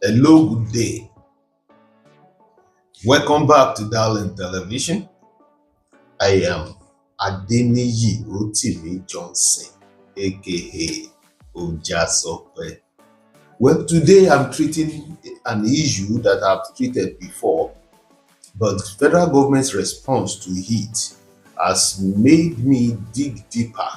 Hello, good day. Welcome back to Darling Television. I am Adeniyi Rotimi Johnson, aka Ojasope. Well, today I'm treating an issue that I've treated before, but federal government's response to it has made me dig deeper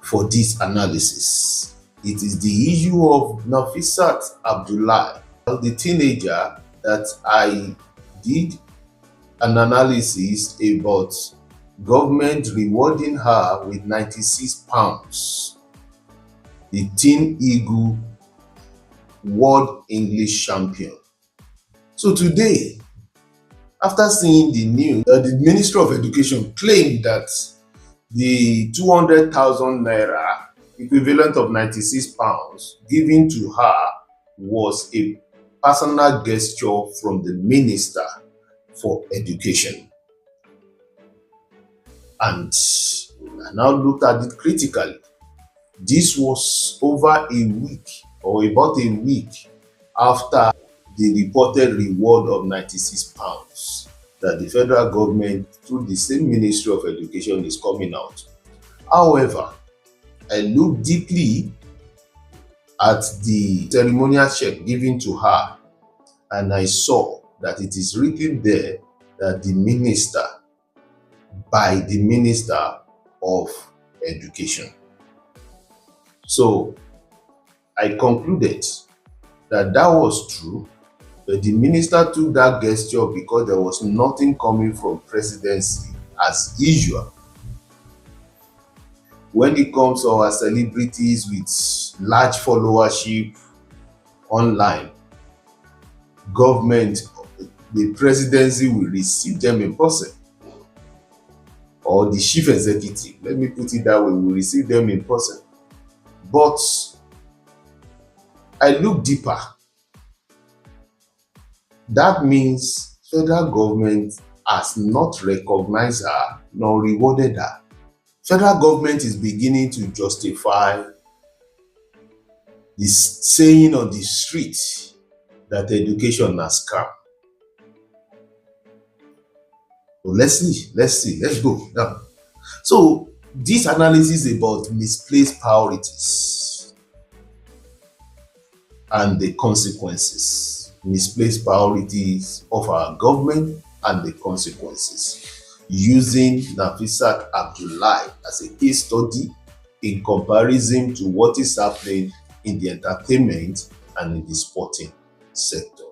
for this analysis. It is the issue of Nafisah Abdullahi, the teenager that I did an analysis about government rewarding her with £96, the TeenEagle World English Champion. So today, after seeing the news, the Minister of Education claimed that the 200,000 naira, equivalent of £96, given to her was a personal gesture from the Minister for Education. And I now looked at it critically. This was over a week or about a week after the reported reward of £96 that the federal government, through the same Ministry of Education, is coming out. However, I looked deeply at the ceremonial check given to her, and I saw that it is written there that the minister, by the Minister of Education. So I concluded that that was true, but the minister took that gesture because there was nothing coming from presidency as usual. When it comes to our celebrities with large followership online, government, the presidency will receive them in person, or the chief executive, let me put it that way, will receive them in person. But I look deeper. That means federal government has not recognized her nor rewarded her. Federal government is beginning to justify this saying on the street that education has come. So let's go down. So this analysis is about misplaced priorities and the consequences. Misplaced priorities of our government and the consequences, using Nafisah Abdullahi as a case study in comparison to what is happening in the entertainment and in the sporting sector.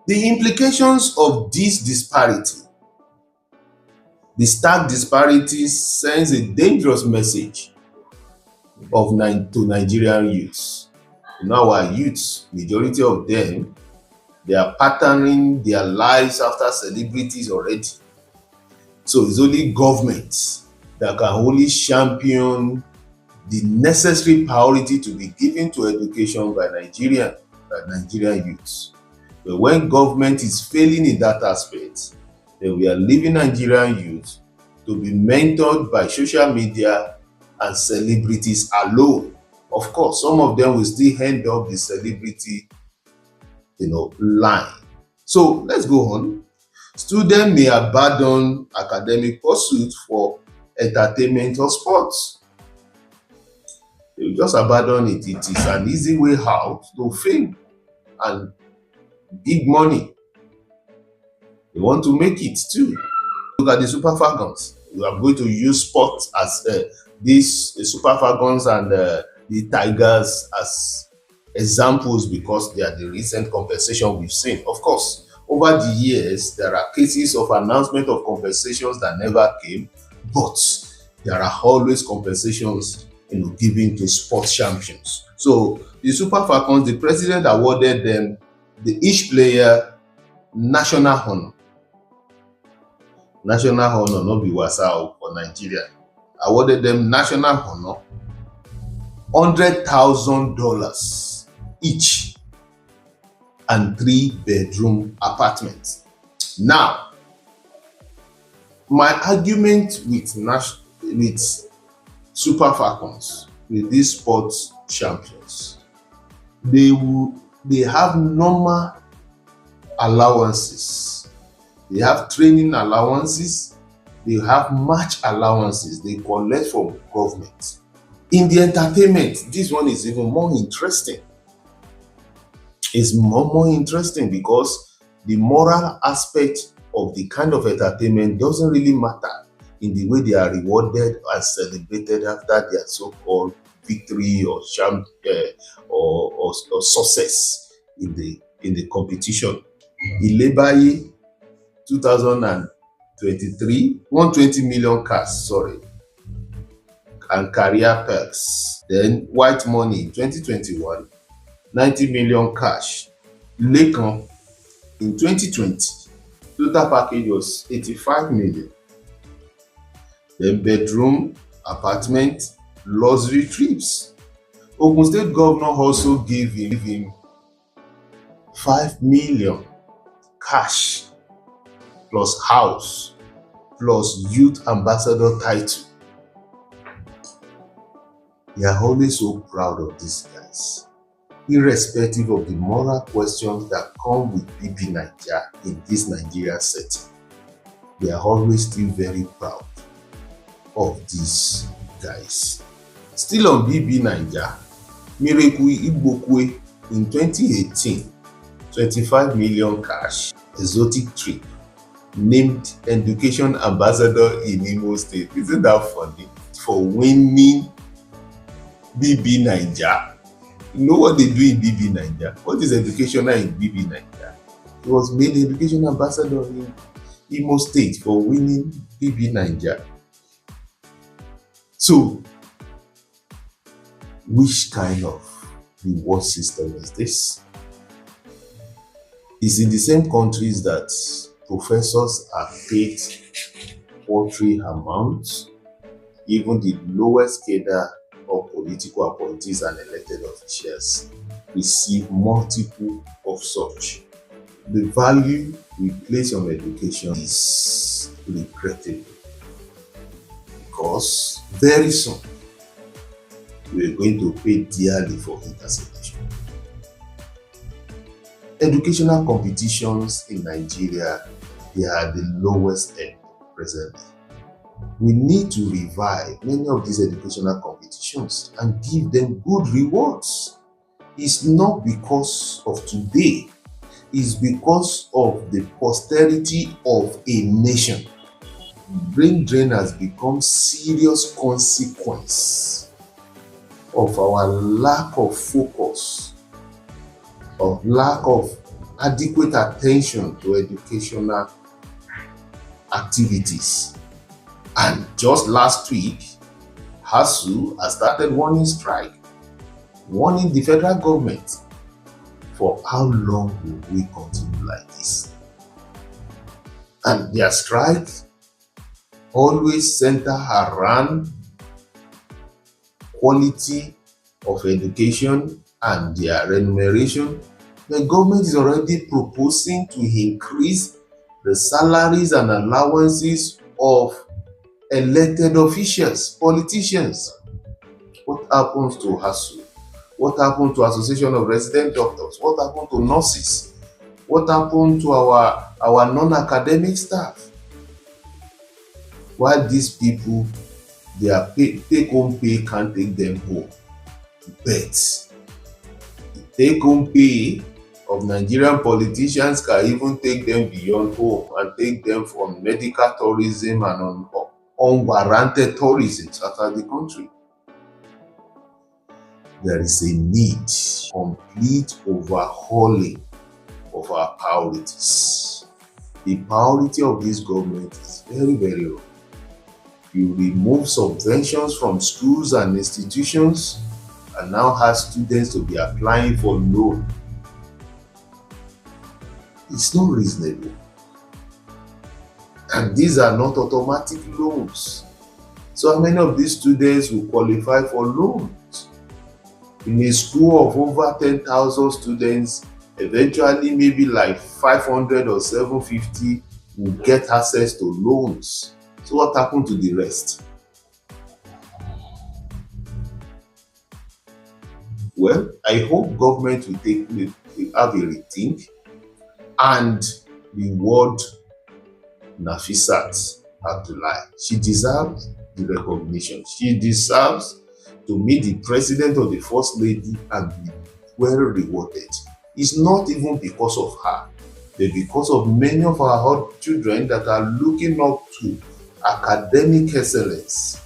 The implications of this disparity, the stark disparities, sends a dangerous message to Nigerian youths. Now our youths, majority of them, they are patterning their lives after celebrities already. So it's only government that can only champion the necessary priority to be given to education by Nigerian youths. But when government is failing in that aspect, then we are leaving Nigerian youth to be mentored by social media and celebrities alone. Of course, some of them will still end up the celebrity, line. So let's go on. Students may abandon academic pursuits for entertainment or sports. They will just abandon it. It is an easy way out to fame and big money. They want to make it too. Look at the Super Falcons. We are going to use sports as these Super Falcons and the Tigers as examples because they are the recent compensation we've seen. Of course, over the years, there are cases of announcement of compensations that never came, but there are always compensations given to sports champions. So the Super Falcons, the president awarded them, each player, national honor. National honor, not be wasau for Nigeria. Awarded them national honor, $100,000 each, and 3-bedroom apartments. Now, my argument with Super Falcons, with these sports champions, they will They have normal allowances. They have training allowances. They have match allowances they collect from government. In the entertainment, this one is even more interesting. It's more interesting because the moral aspect of the kind of entertainment doesn't really matter in the way they are rewarded and celebrated after their so-called victory or or success in the competition. Ilebaye 2023, 120 million cash, sorry, and career perks. Then White Money in 2021, 90 million cash. Lekan in 2020, total package was 85 million. Then bedroom, apartment, luxury trips. Ogun State governor also gave him 5 million cash plus house plus youth ambassador title. We are always so proud of these guys, irrespective of the moral questions that come with BB Naija in this Nigerian setting. We are always still very proud of these guys. Still on BB Naija, Miracle Igbokwe in 2018, 25 million cash, exotic trip, named education ambassador in Imo State. Isn't that funny? For winning BB Naija. You know what they do in BB Naija? What is educational in BB Naija? He was made education ambassador in Imo State for winning BB Naija. So, which kind of reward system is this? It's in the same countries that professors are paid paltry amounts, even the lowest cadre of political appointees and elected officials receive multiple of such. The value we place on education is regrettable because very soon we are going to pay dearly for it as a nation. Educational competitions in Nigeria, they are the lowest end presently. We need to revive many of these educational competitions and give them good rewards. It's not because of today, it's because of the posterity of a nation. Brain drain has become serious consequence of our lack of focus, of lack of adequate attention to educational activities. And just last week, HASU has started warning strike, warning the federal government. For how long will we continue like this? And their strike always center around quality of education and their remuneration. The government is already proposing to increase the salaries and allowances of elected officials, politicians. What happens to HASU? What happened to Association of Resident Doctors? What happened to nurses? What happened to our non-academic staff? While these people, their take-home pay can't take them home. But the take-home pay of Nigerian politicians can even take them beyond home and take them from medical tourism and unwarranted tourism outside the country. There is a need for complete overhauling of our priorities. The priority of this government is very, very wrong. You remove subventions from schools and institutions and now have students to be applying for loan. It's not reasonable. And these are not automatic loans. So how many of these students will qualify for loans? In a school of over 10,000 students, eventually maybe like 500 or 750 will get access to loans. So what happened to the rest? Well, I hope government will have a rethink and reward Nafisah Abdullahi. She deserves the recognition. She deserves to meet the president or the first lady and be well rewarded. It's not even because of her, but because of many of our children that are looking up to academic excellence.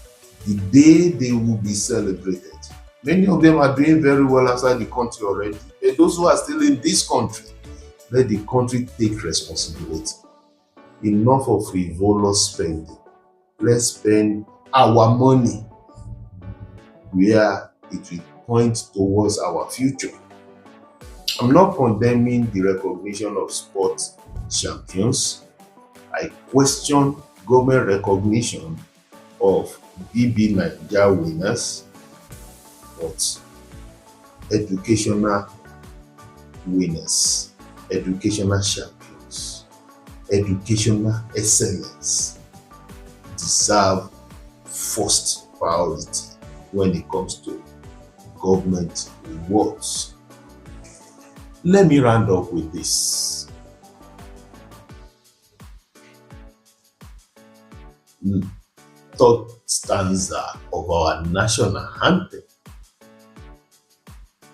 The day they will be celebrated. Many of them are doing very well outside the country already. But those who are still in this country, let the country take responsibility. Enough of frivolous spending. Let's spend our money where it will point towards our future. I'm not condemning the recognition of sports champions. I question government recognition of BB Naija winners, but educational winners, educational champions, educational excellence deserve first priority when it comes to government rewards. Let me round up with this. Third stanza of our national anthem.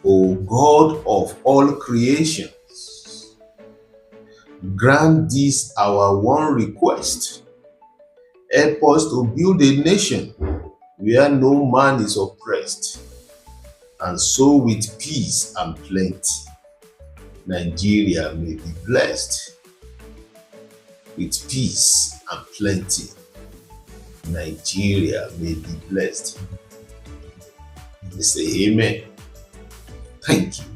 O God of all creations, grant this our one request. Help us to build a nation where no man is oppressed, and so with peace and plenty, Nigeria may be blessed. With peace and plenty, Nigeria may be blessed. We say amen. Thank you.